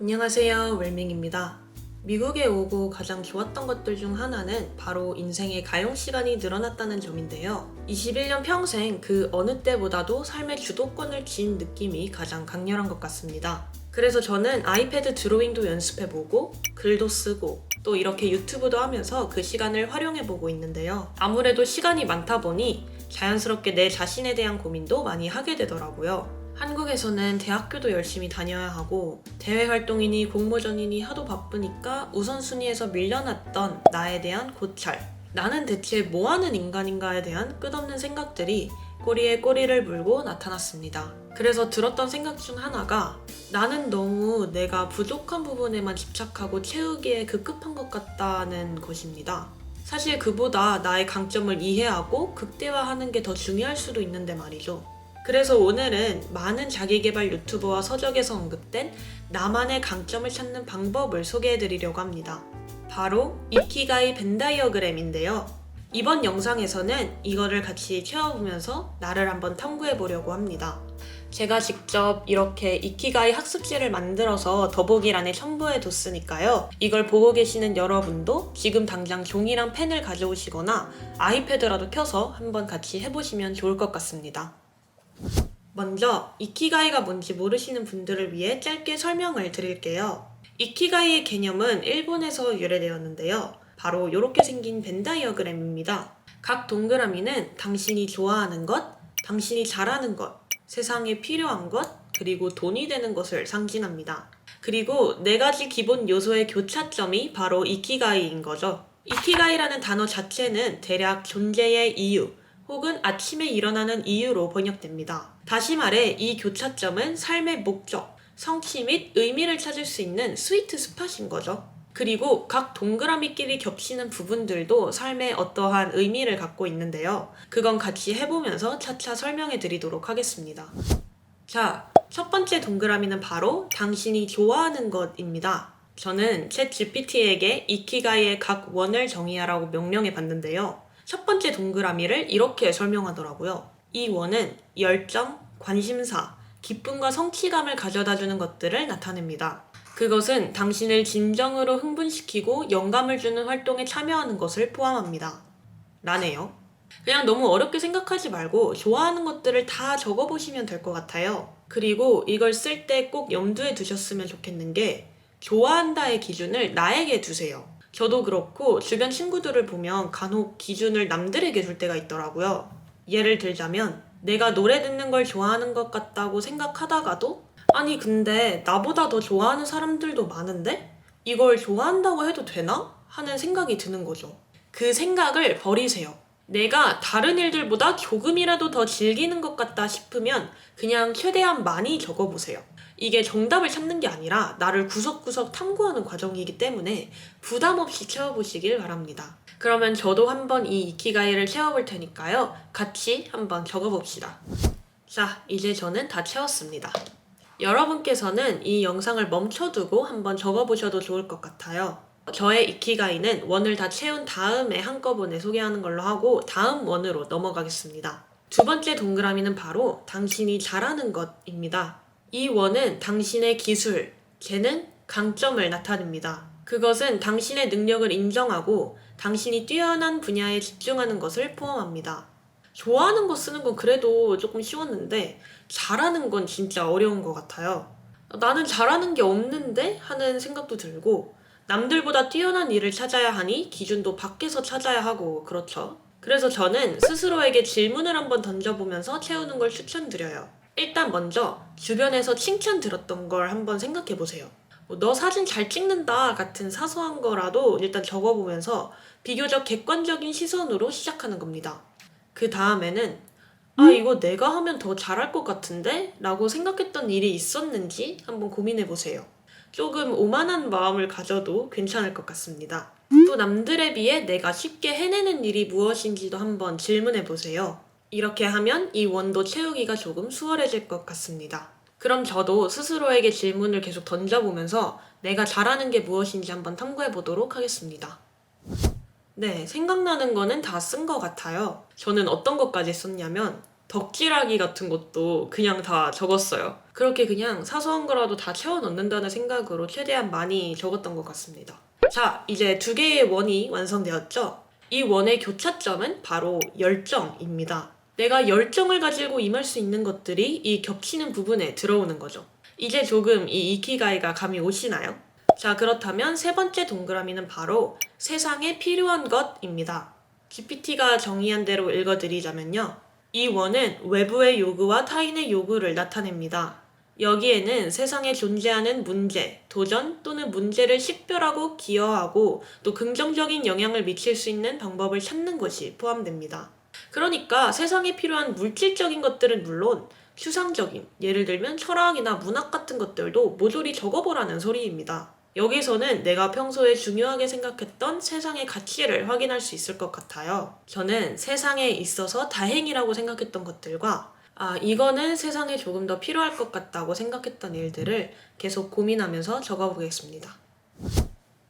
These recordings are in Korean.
안녕하세요, 웰밍입니다. 미국에 오고 가장 좋았던 것들 중 하나는 바로 인생의 가용 시간이 늘어났다는 점인데요. 21년 평생 그 어느 때보다도 삶의 주도권을 쥔 느낌이 가장 강렬한 것 같습니다. 그래서 저는 아이패드 드로잉도 연습해보고 글도 쓰고 또 이렇게 유튜브도 하면서 그 시간을 활용해보고 있는데요. 아무래도 시간이 많다 보니 자연스럽게 내 자신에 대한 고민도 많이 하게 되더라고요. 한국에서는 대학교도 열심히 다녀야 하고 대외 활동이니 공모전이니 하도 바쁘니까 우선순위에서 밀려났던 나에 대한 고찰, 나는 대체 뭐하는 인간인가에 대한 끝없는 생각들이 꼬리에 꼬리를 물고 나타났습니다. 그래서 들었던 생각 중 하나가 나는 너무 내가 부족한 부분에만 집착하고 채우기에 급급한 것 같다는 것입니다. 사실 그보다 나의 강점을 이해하고 극대화하는 게 더 중요할 수도 있는데 말이죠. 그래서 오늘은 많은 자기계발 유튜버와 서적에서 언급된 나만의 강점을 찾는 방법을 소개해드리려고 합니다. 바로 이키가이 벤 다이어그램인데요. 이번 영상에서는 이거를 같이 채워보면서 나를 한번 탐구해보려고 합니다. 제가 직접 이렇게 이키가이 학습지를 만들어서 더보기란에 첨부해뒀으니까요. 이걸 보고 계시는 여러분도 지금 당장 종이랑 펜을 가져오시거나 아이패드라도 켜서 한번 같이 해보시면 좋을 것 같습니다. 먼저 이키가이가 뭔지 모르시는 분들을 위해 짧게 설명을 드릴게요. 이키가이의 개념은 일본에서 유래되었는데요. 바로 이렇게 생긴 벤 다이어그램입니다. 각 동그라미는 당신이 좋아하는 것, 당신이 잘하는 것, 세상에 필요한 것, 그리고 돈이 되는 것을 상징합니다. 그리고 4가지 기본 요소의 교차점이 바로 이키가이인 거죠. 이키가이라는 단어 자체는 대략 존재의 이유, 혹은 아침에 일어나는 이유로 번역됩니다. 다시 말해 이 교차점은 삶의 목적, 성취 및 의미를 찾을 수 있는 스위트 스팟인 거죠. 그리고 각 동그라미끼리 겹치는 부분들도 삶에 어떠한 의미를 갖고 있는데요. 그건 같이 해보면서 차차 설명해 드리도록 하겠습니다. 자, 첫 번째 동그라미는 바로 당신이 좋아하는 것입니다. 저는 챗 GPT에게 이키가이의 각 원을 정의하라고 명령해 봤는데요. 첫 번째 동그라미를 이렇게 설명하더라고요. 이 원은 열정, 관심사, 기쁨과 성취감을 가져다주는 것들을 나타냅니다. 그것은 당신을 진정으로 흥분시키고 영감을 주는 활동에 참여하는 것을 포함합니다. 라네요. 그냥 너무 어렵게 생각하지 말고 좋아하는 것들을 다 적어보시면 될 것 같아요. 그리고 이걸 쓸 때 꼭 염두에 두셨으면 좋겠는 게 좋아한다의 기준을 나에게 두세요. 저도 그렇고 주변 친구들을 보면 간혹 기준을 남들에게 둘 때가 있더라고요. 예를 들자면 내가 노래 듣는 걸 좋아하는 것 같다고 생각하다가도 아니 근데 나보다 더 좋아하는 사람들도 많은데? 이걸 좋아한다고 해도 되나? 하는 생각이 드는 거죠. 그 생각을 버리세요. 내가 다른 일들보다 조금이라도 더 즐기는 것 같다 싶으면 그냥 최대한 많이 적어보세요. 이게 정답을 찾는 게 아니라 나를 구석구석 탐구하는 과정이기 때문에 부담 없이 채워보시길 바랍니다. 그러면 저도 한번 이 이키가이를 채워볼 테니까요. 같이 한번 적어봅시다. 자, 이제 저는 다 채웠습니다. 여러분께서는 이 영상을 멈춰두고 한번 적어보셔도 좋을 것 같아요. 저의 이키가이는 원을 다 채운 다음에 한꺼번에 소개하는 걸로 하고 다음 원으로 넘어가겠습니다. 두 번째 동그라미는 바로 당신이 잘하는 것입니다. 이 원은 당신의 기술, 재능, 강점을 나타냅니다. 그것은 당신의 능력을 인정하고 당신이 뛰어난 분야에 집중하는 것을 포함합니다. 좋아하는 거 쓰는 건 그래도 조금 쉬웠는데 잘하는 건 진짜 어려운 것 같아요. 나는 잘하는 게 없는데? 하는 생각도 들고 남들보다 뛰어난 일을 찾아야 하니 기준도 밖에서 찾아야 하고 그렇죠. 그래서 저는 스스로에게 질문을 한번 던져보면서 채우는 걸 추천드려요. 일단 먼저 주변에서 칭찬 들었던 걸 한번 생각해보세요. 너 사진 잘 찍는다 같은 사소한 거라도 일단 적어보면서 비교적 객관적인 시선으로 시작하는 겁니다. 그 다음에는 이거 내가 하면 더 잘할 것 같은데? 라고 생각했던 일이 있었는지 한번 고민해보세요. 조금 오만한 마음을 가져도 괜찮을 것 같습니다. 또 남들에 비해 내가 쉽게 해내는 일이 무엇인지도 한번 질문해보세요. 이렇게 하면 이 원도 채우기가 조금 수월해질 것 같습니다. 그럼 저도 스스로에게 질문을 계속 던져보면서 내가 잘하는 게 무엇인지 한번 탐구해보도록 하겠습니다. 네, 생각나는 거는 다 쓴 것 같아요. 저는 어떤 것까지 썼냐면 덕질하기 같은 것도 그냥 다 적었어요. 그렇게 그냥 사소한 거라도 다 채워 넣는다는 생각으로 최대한 많이 적었던 것 같습니다. 자, 이제 두 개의 원이 완성되었죠? 이 원의 교차점은 바로 열정입니다. 내가 열정을 가지고 임할 수 있는 것들이 이 겹치는 부분에 들어오는 거죠. 이제 조금 이 이키가이가 감이 오시나요? 자, 그렇다면 세 번째 동그라미는 바로 세상에 필요한 것입니다. GPT가 정의한 대로 읽어드리자면요. 이 원은 외부의 요구와 타인의 요구를 나타냅니다. 여기에는 세상에 존재하는 문제, 도전 또는 문제를 식별하고 기여하고 또 긍정적인 영향을 미칠 수 있는 방법을 찾는 것이 포함됩니다. 그러니까 세상에 필요한 물질적인 것들은 물론 추상적인, 예를 들면 철학이나 문학 같은 것들도 모조리 적어보라는 소리입니다. 여기서는 내가 평소에 중요하게 생각했던 세상의 가치를 확인할 수 있을 것 같아요. 저는 세상에 있어서 다행이라고 생각했던 것들과 이거는 세상에 조금 더 필요할 것 같다고 생각했던 일들을 계속 고민하면서 적어보겠습니다.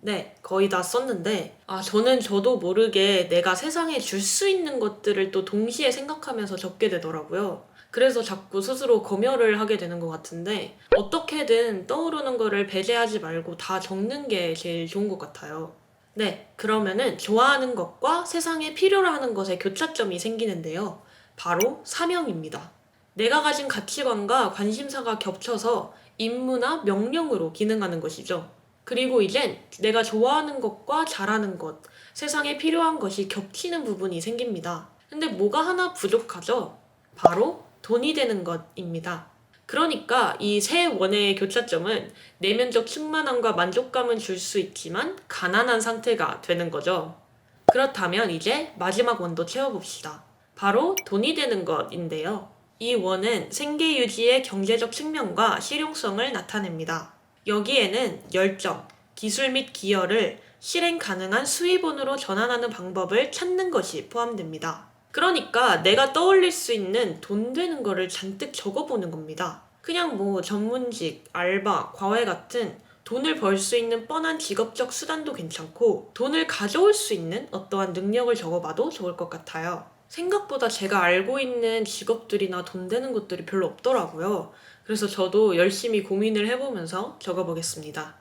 네, 거의 다 썼는데 저는 저도 모르게 내가 세상에 줄 수 있는 것들을 또 동시에 생각하면서 적게 되더라고요. 그래서 자꾸 스스로 검열을 하게 되는 것 같은데 어떻게든 떠오르는 거를 배제하지 말고 다 적는 게 제일 좋은 것 같아요. 네, 그러면은 좋아하는 것과 세상에 필요로 하는 것의 교차점이 생기는데요. 바로 사명입니다. 내가 가진 가치관과 관심사가 겹쳐서 임무나 명령으로 기능하는 것이죠. 그리고 이젠 내가 좋아하는 것과 잘하는 것, 세상에 필요한 것이 겹치는 부분이 생깁니다. 근데 뭐가 하나 부족하죠? 바로 돈이 되는 것입니다. 그러니까 이 세 원의 교차점은 내면적 충만함과 만족감은 줄 수 있지만 가난한 상태가 되는 거죠. 그렇다면 이제 마지막 원도 채워봅시다. 바로 돈이 되는 것인데요. 이 원은 생계 유지의 경제적 측면과 실용성을 나타냅니다. 여기에는 열정, 기술 및 기여를 실행 가능한 수입원으로 전환하는 방법을 찾는 것이 포함됩니다. 그러니까 내가 떠올릴 수 있는 돈 되는 거를 잔뜩 적어보는 겁니다. 그냥 뭐 전문직, 알바, 과외 같은 돈을 벌 수 있는 뻔한 직업적 수단도 괜찮고 돈을 가져올 수 있는 어떠한 능력을 적어봐도 좋을 것 같아요. 생각보다 제가 알고 있는 직업들이나 돈 되는 것들이 별로 없더라고요. 그래서 저도 열심히 고민을 해보면서 적어보겠습니다.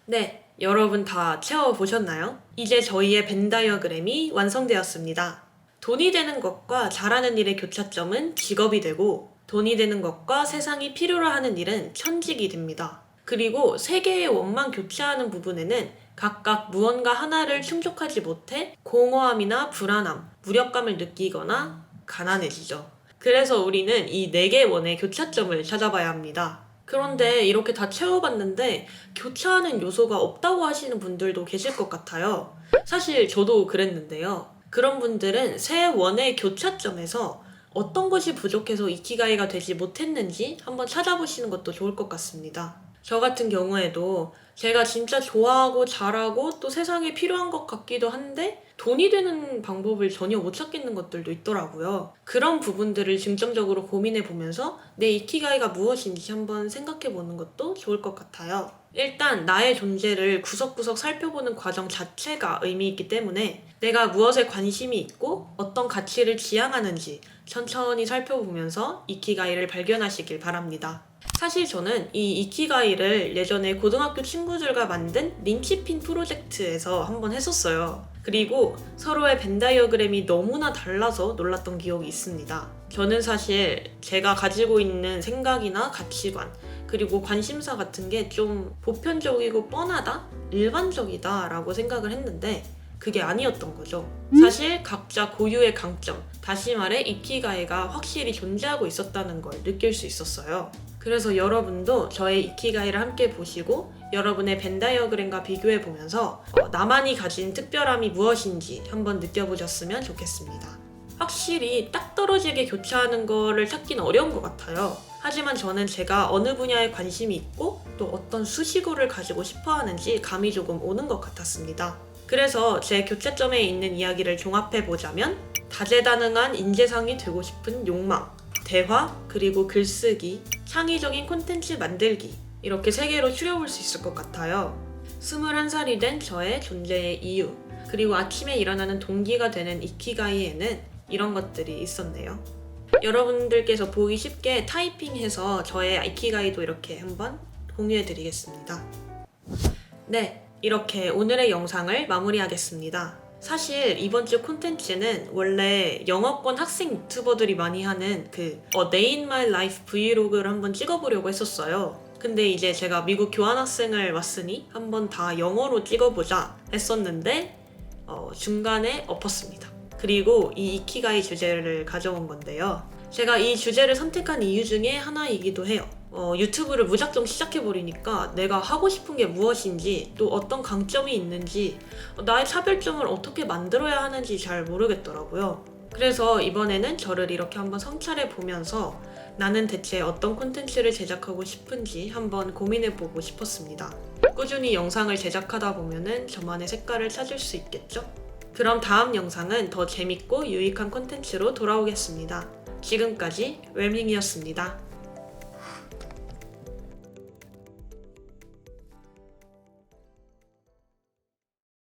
네, 여러분 다 채워보셨나요? 이제 저희의 벤 다이어그램이 완성되었습니다. 돈이 되는 것과 잘하는 일의 교차점은 직업이 되고 돈이 되는 것과 세상이 필요로 하는 일은 천직이 됩니다. 그리고 세 개의 원만 교차하는 부분에는 각각 무언가 하나를 충족하지 못해 공허함이나 불안함, 무력감을 느끼거나 가난해지죠. 그래서 우리는 이 네 개의 원의 교차점을 찾아봐야 합니다. 그런데 이렇게 다 채워봤는데 교차하는 요소가 없다고 하시는 분들도 계실 것 같아요. 사실 저도 그랬는데요. 그런 분들은 세 원의 교차점에서 어떤 것이 부족해서 이키가이가 되지 못했는지 한번 찾아보시는 것도 좋을 것 같습니다. 저 같은 경우에도 제가 진짜 좋아하고 잘하고 또 세상에 필요한 것 같기도 한데 돈이 되는 방법을 전혀 못 찾겠는 것들도 있더라고요. 그런 부분들을 중점적으로 고민해 보면서 내 이키가이가 무엇인지 한번 생각해 보는 것도 좋을 것 같아요. 일단 나의 존재를 구석구석 살펴보는 과정 자체가 의미 있기 때문에 내가 무엇에 관심이 있고 어떤 가치를 지향하는지 천천히 살펴보면서 이키가이를 발견하시길 바랍니다. 사실 저는 이 이키가이를 예전에 고등학교 친구들과 만든 린치핀 프로젝트에서 한번 했었어요. 그리고 서로의 벤 다이어그램이 너무나 달라서 놀랐던 기억이 있습니다. 저는 사실 제가 가지고 있는 생각이나 가치관 그리고 관심사 같은 게 좀 보편적이고 뻔하다? 일반적이다 라고 생각을 했는데 그게 아니었던 거죠. 사실 각자 고유의 강점, 다시 말해 이키가이가 확실히 존재하고 있었다는 걸 느낄 수 있었어요. 그래서 여러분도 저의 이키가이를 함께 보시고 여러분의 벤 다이어그램과 비교해보면서 나만이 가진 특별함이 무엇인지 한번 느껴보셨으면 좋겠습니다. 확실히 딱 떨어지게 교차하는 거를 찾기는 어려운 것 같아요. 하지만 저는 제가 어느 분야에 관심이 있고 또 어떤 수식어를 가지고 싶어 하는지 감이 조금 오는 것 같았습니다. 그래서 제 교차점에 있는 이야기를 종합해보자면 다재다능한 인재상이 되고 싶은 욕망, 대화, 그리고 글쓰기, 창의적인 콘텐츠 만들기 이렇게 세 개로 추려볼 수 있을 것 같아요. 21살이 된 저의 존재의 이유, 그리고 아침에 일어나는 동기가 되는 이키가이에는 이런 것들이 있었네요. 여러분들께서 보기 쉽게 타이핑해서 저의 이키가이도 이렇게 한번 공유해드리겠습니다. 네, 이렇게 오늘의 영상을 마무리하겠습니다. 사실 이번 주 콘텐츠는 원래 영어권 학생 유튜버들이 많이 하는 그 Day in My Life 브이로그를 한번 찍어보려고 했었어요. 근데 이제 제가 미국 교환학생을 왔으니 한번 다 영어로 찍어보자 했었는데 중간에 엎었습니다. 그리고 이 이키가이 주제를 가져온 건데요. 제가 이 주제를 선택한 이유 중에 하나이기도 해요. 유튜브를 무작정 시작해버리니까 내가 하고 싶은 게 무엇인지 또 어떤 강점이 있는지 나의 차별점을 어떻게 만들어야 하는지 잘 모르겠더라고요. 그래서 이번에는 저를 이렇게 한번 성찰해 보면서 나는 대체 어떤 콘텐츠를 제작하고 싶은지 한번 고민해보고 싶었습니다. 꾸준히 영상을 제작하다 보면은 저만의 색깔을 찾을 수 있겠죠? 그럼 다음 영상은 더 재밌고 유익한 콘텐츠로 돌아오겠습니다. 지금까지 웰밍이었습니다.